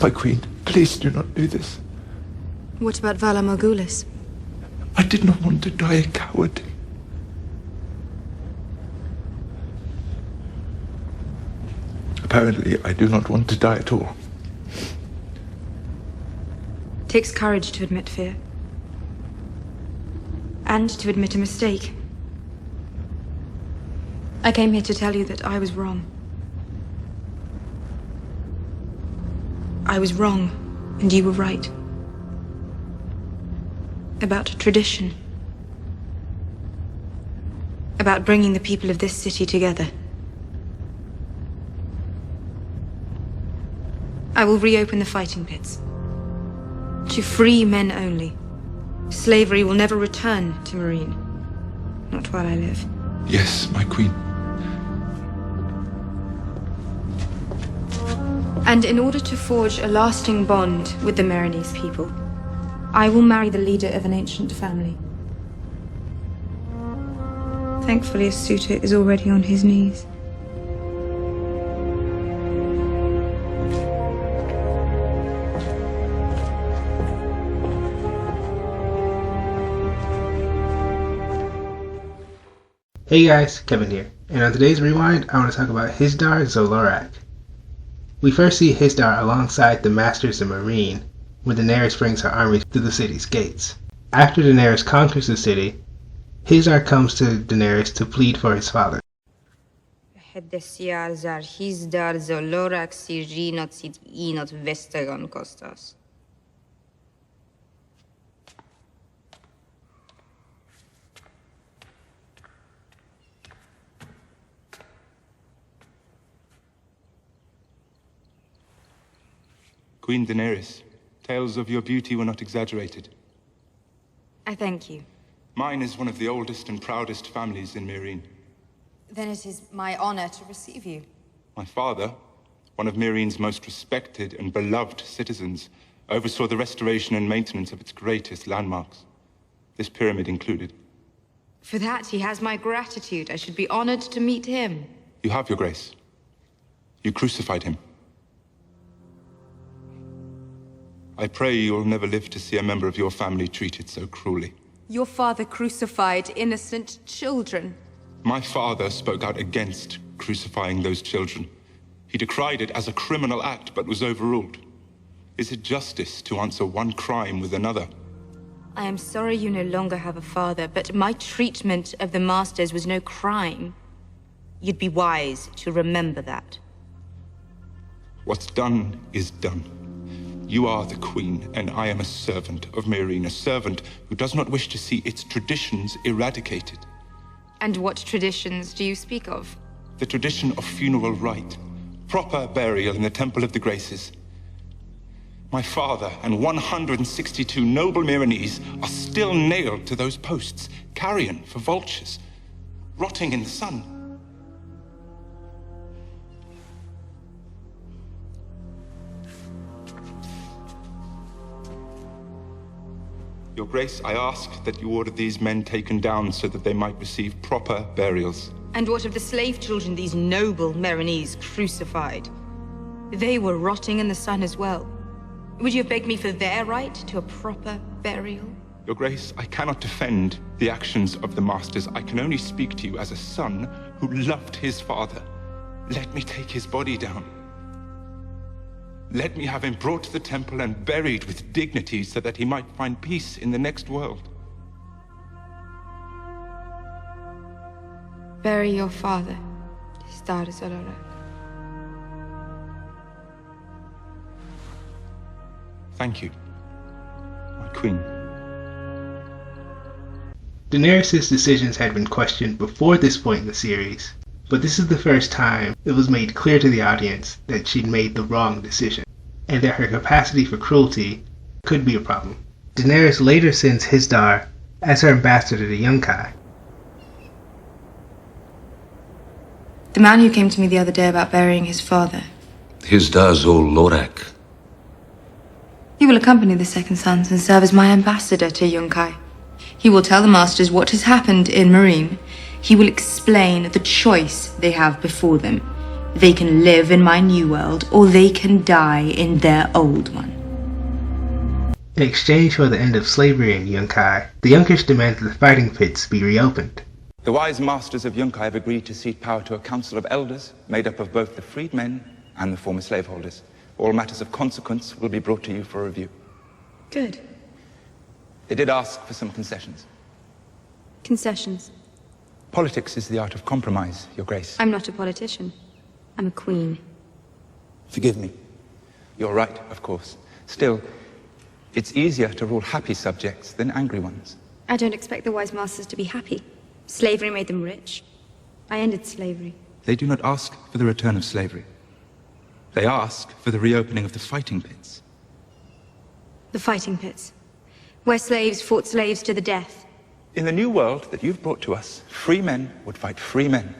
My queen, please do not do this. What about Vala Morghulis? I did not want to die a coward. Apparently, I do not want to die at all. It takes courage to admit fear. And to admit a mistake. I came here to tell you that I was wrong. I was wrong, and you were right. About tradition. About bringing the people of this city together. I will reopen the fighting pits. To free men only. Slavery will never return to Mereen. Not while I live. Yes, my queen. And in order to forge a lasting bond with the Mereenese people, I will marry the leader of an ancient family. Thankfully, a suitor is already on his knees. Hey guys, Kevin here, and on today's Rewind, I want to talk about Hizdahr Loraq. We first see Hizdahr alongside the Masters of Mereen, when Daenerys brings her army to the city's gates. After Daenerys conquers the city, Hizdahr comes to Daenerys to plead for his father. Hizdahr Loraq sirinot sit inot vesteron kostas. Queen Daenerys, tales of your beauty were not exaggerated. I thank you. Mine is one of the oldest and proudest families in Mereen. Then it is my honor to receive you. My father, one of Mereen's most respected and beloved citizens, oversaw the restoration and maintenance of its greatest landmarks, this pyramid included. For that, he has my gratitude. I should be honored to meet him. You have, Your Grace. You crucified him. I pray you'll never live to see a member of your family treated so cruelly. Your father crucified innocent children. My father spoke out against crucifying those children. He decried it as a criminal act, but was overruled. Is it justice to answer one crime with another? I am sorry you no longer have a father, but my treatment of the Masters was no crime. You'd be wise to remember that. What's done is done. You are the queen, and I am a servant of Mereen, a servant who does not wish to see its traditions eradicated. And what traditions do you speak of? The tradition of funeral rite, proper burial in the Temple of the Graces. My father and 162 noble Mereenese are still nailed to those posts, carrion for vultures, rotting in the sun. Your Grace, I ask that you order these men taken down so that they might receive proper burials. And what of the slave children these noble Mereenese crucified? They were rotting in the sun as well. Would you have begged me for their right to a proper burial? Your Grace, I cannot defend the actions of the Masters. I can only speak to you as a son who loved his father. Let me take his body down. Let me have him brought to the temple and buried with dignity so that he might find peace in the next world. Bury your father, Hizdahr Loraq. Thank you, my queen. Daenerys' decisions had been questioned before this point in the series, but this is the first time it was made clear to the audience that she'd made the wrong decision, and that her capacity for cruelty could be a problem. Daenerys later sends Hizdahr as her ambassador to Yunkai. The man who came to me the other day about burying his father. Hizdahr Loraq. He will accompany the second sons and serve as my ambassador to Yunkai. He will tell the Masters what has happened in Mereen. He will explain the choice they have before them. They can live in my new world, or they can die in their old one. In exchange for the end of slavery in Yunkai, the Junkers demand that the fighting pits be reopened. The wise masters of Yunkai have agreed to cede power to a council of elders made up of both the freedmen and the former slaveholders. All matters of consequence will be brought to you for review. Good. They did ask for some concessions. Concessions. Politics is the art of compromise, Your Grace. I'm not a politician. I'm a queen. Forgive me. You're right, of course. Still, it's easier to rule happy subjects than angry ones. I don't expect the wise masters to be happy. Slavery made them rich. I ended slavery. They do not ask for the return of slavery. They ask for the reopening of the fighting pits. The fighting pits. Where slaves fought slaves to the death. In the new world that you've brought to us, free men would fight free men.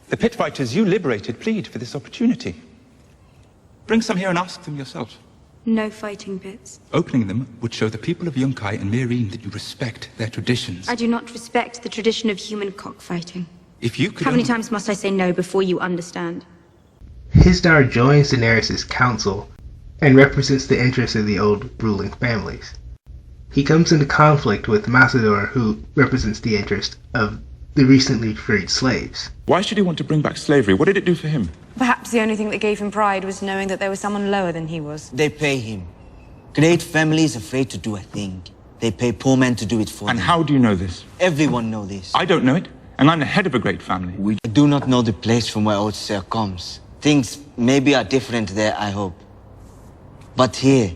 The pit fighters you liberated plead for this opportunity. Bring some here and ask them yourself. No fighting pits. Opening them would show the people of Yunkai and Mereen that you respect their traditions. I do not respect the tradition of human cockfighting. If you could How many times must I say no before you understand? Hizdahr joins Daenerys' council and represents the interests of the old ruling families. He comes into conflict with Massador, who represents the interest of the recently freed slaves. Why should he want to bring back slavery? What did it do for him? Perhaps the only thing that gave him pride was knowing that there was someone lower than he was. They pay him. Great families afraid to do a thing. They pay poor men to do it for And them. how do you know this? Everyone knows this. I don't know it, and I'm the head of a great family. We do not know the place from where old Sir comes. Things maybe are different there, I hope. But here,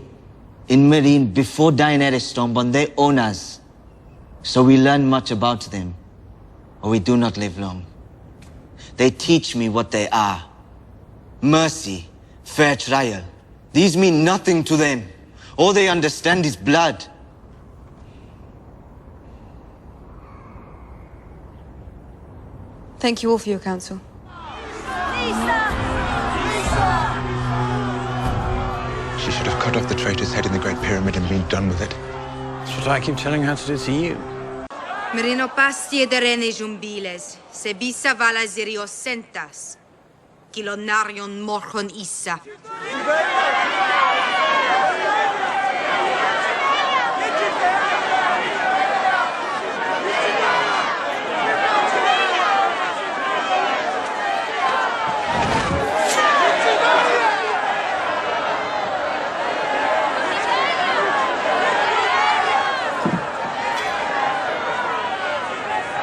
in Mereen, before Daenerys Stormborn, they own us. So we learn much about them, or we do not live long. They teach me what they are. Mercy, fair trial. These mean nothing to them. All they understand is blood. Thank you all for your counsel. She should have cut off the traitor's head in the Great Pyramid and been done with it. That's what I keep telling her to do to you. Merino pasti ederene jumbiles, se bisa vala zirio sentas, kilonarion morchon issa.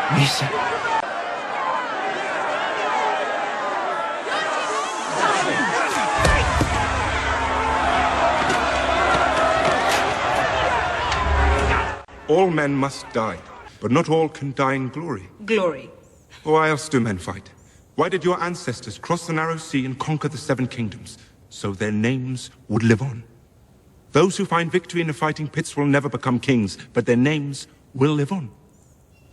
Misa. All men must die, but not all can die in glory. Glory. Why else do men fight? Why did your ancestors cross the narrow sea and conquer the 7 kingdoms? So their names would live on. Those who find victory in the fighting pits will never become kings, but their names will live on.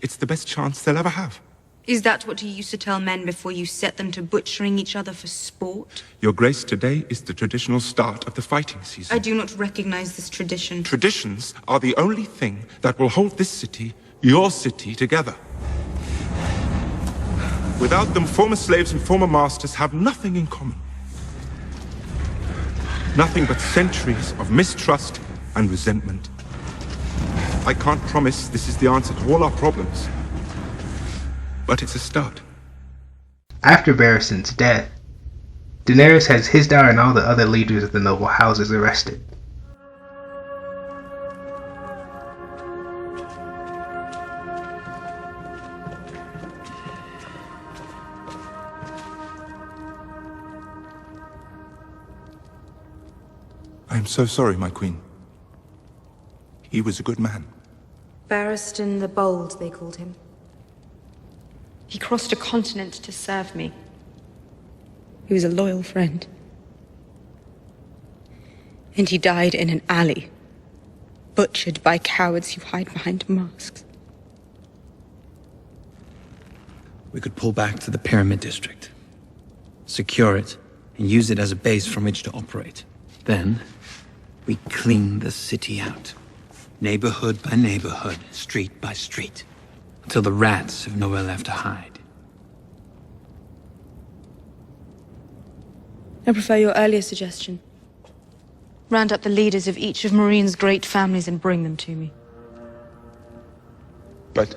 It's the best chance they'll ever have. Is that what you used to tell men before you set them to butchering each other for sport? Your Grace, today is the traditional start of the fighting season. I do not recognize this tradition. Traditions are the only thing that will hold this city, your city, together. Without them, former slaves and former masters have nothing in common. Nothing but centuries of mistrust and resentment. I can't promise this is the answer to all our problems, but it's a start. After Barristan's death, Daenerys has Hizdahr and all the other leaders of the noble houses arrested. I am so sorry, my queen. He was a good man. Barristan the Bold, they called him. He crossed a continent to serve me. He was a loyal friend. And he died in an alley, butchered by cowards who hide behind masks. We could pull back to the Pyramid District, secure it, and use it as a base from which to operate. Then, we clean the city out. Neighborhood by neighborhood, street by street, until the rats have nowhere left to hide. I prefer your earlier suggestion. Round up the leaders of each of Mereen's great families and bring them to me. But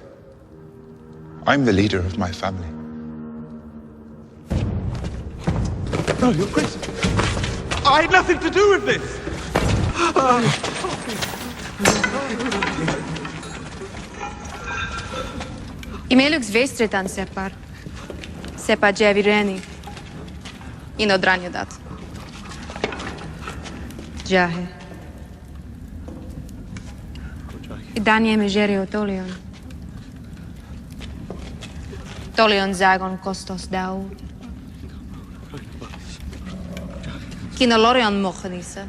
I'm the leader of my family. No, you're crazy. I had nothing to do with this. Imelux vestretan separ. Sepa djevireni. Ino dranje dat. Jahe. I danje me žeri o Tolion. Tolion zagon kostos dau. Kino Lorion mochenise.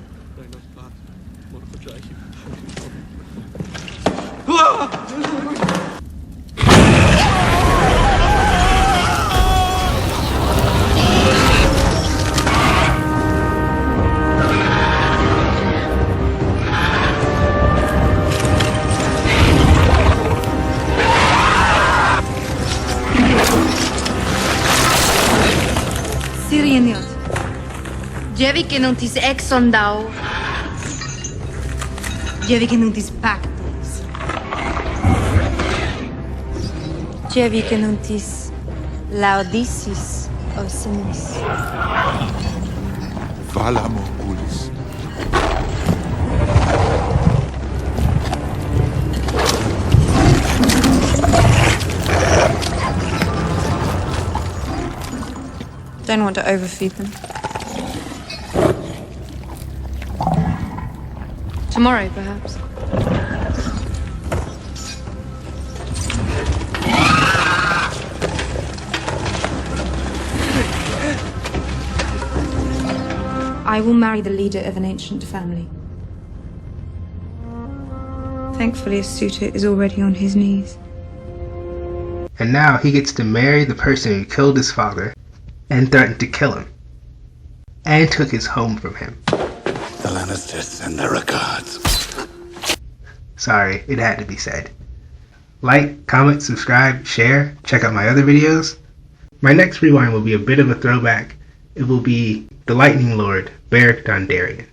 Sirieniot. Jevi que non tis exondau. Jevi que non tis pactus. Jevi que non tis laudicis osinis. Vala morgulis. Don't want to overfeed them. Tomorrow, perhaps. I will marry the leader of an ancient family. Thankfully, a suitor is already on his knees. And now he gets to marry the person who killed his father and threatened to kill him, and took his home from him. The Lannisters send their regards. Sorry, it had to be said. Like, comment, subscribe, share, check out my other videos. My next rewind will be a bit of a throwback. It will be the Lightning Lord, Beric Dondarrion.